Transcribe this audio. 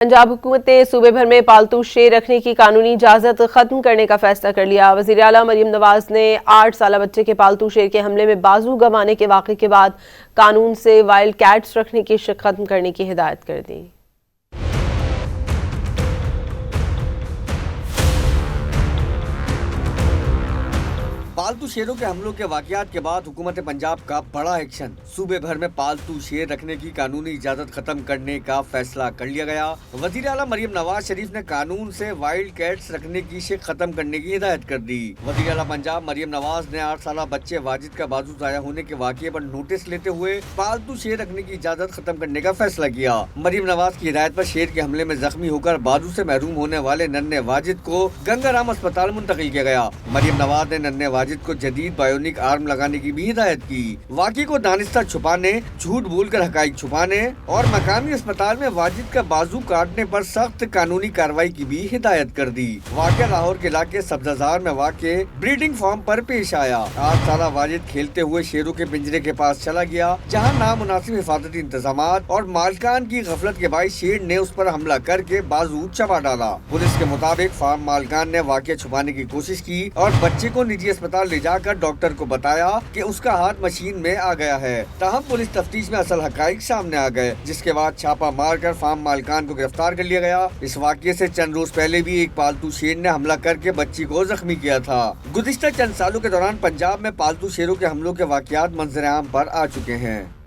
पंजाब हुकूमत ने सूबे भर में पालतू शेर रखने की कानूनी इजाज़त ख़त्म करने का फैसला कर लिया। वज़ीर आला मरियम नवाज ने 8 साला बच्चे के पालतू शेर के हमले में बाजू गंवाने के वाक़े के बाद कानून से वाइल्ड कैट्स रखने की शिक ख़त्म करने की हिदायत कर दी। पालतू शेरों के हमलों के वाक़यात के बाद हुकूमत पंजाब का बड़ा एक्शन। सूबे भर में पालतू शेर रखने की कानूनी इजाज़त खत्म करने का फैसला कर लिया गया। वज़ीर आला मरियम नवाज शरीफ ने कानून से वाइल्ड कैट्स रखने की शिक खत्म करने की हिदायत कर दी। वज़ीर आला पंजाब मरियम नवाज ने 8 साला बच्चे वाजिद का बाजू ज़ाया होने के वाक़े पर नोटिस लेते हुए पालतू शेर रखने की इजाज़त खत्म करने का फैसला किया। मरियम नवाज की हिदायत पर शेर के हमले में जख्मी होकर बाजू से महरूम होने वाले नन्हे वाजिद को गंगाराम अस्पताल मुंतकिल किया गया। मरियम नवाज ने नन्हे वाजिद को जदीद बायोनिक आर्म लगाने की भी हिदायत की। वाक़े को दानिस्ता छुपाने, झूठ बोलकर हकाइक छुपाने और मकामी अस्पताल में वाजिद का बाजू काटने पर सख्त कानूनी कार्रवाई की भी हिदायत कर दी। वाक़या लाहौर के इलाके सब्जाजार में वाक़े ब्रीडिंग फार्म पर पेश आया। 8 साला वाजिद खेलते हुए शेरों के पिंजरे के पास चला गया, जहाँ नामुनासिब हिफाजती इंतजामात और मालिकान की गफलत के बाइस शेर ने उस पर हमला करके बाजू चबा डाला। पुलिस के मुताबिक फार्म मालिकान ने वाक़या छुपाने की कोशिश की और बच्चे को निजी अस्पताल ले जाकर डॉक्टर को बताया कि उसका हाथ मशीन में आ गया है। ताहम पुलिस तफ्तीश में असल हकाइक सामने आ गए, जिसके बाद छापा मारकर फार्म मालिकान को गिरफ्तार कर लिया गया। इस वाक़ये से चंद रोज पहले भी एक पालतू शेर ने हमला करके बच्ची को जख्मी किया था। गुज़िश्ता चंद सालों के दौरान पंजाब में पालतू शेरों के हमलों के वाक़यात मंजर आम पर आ चुके हैं।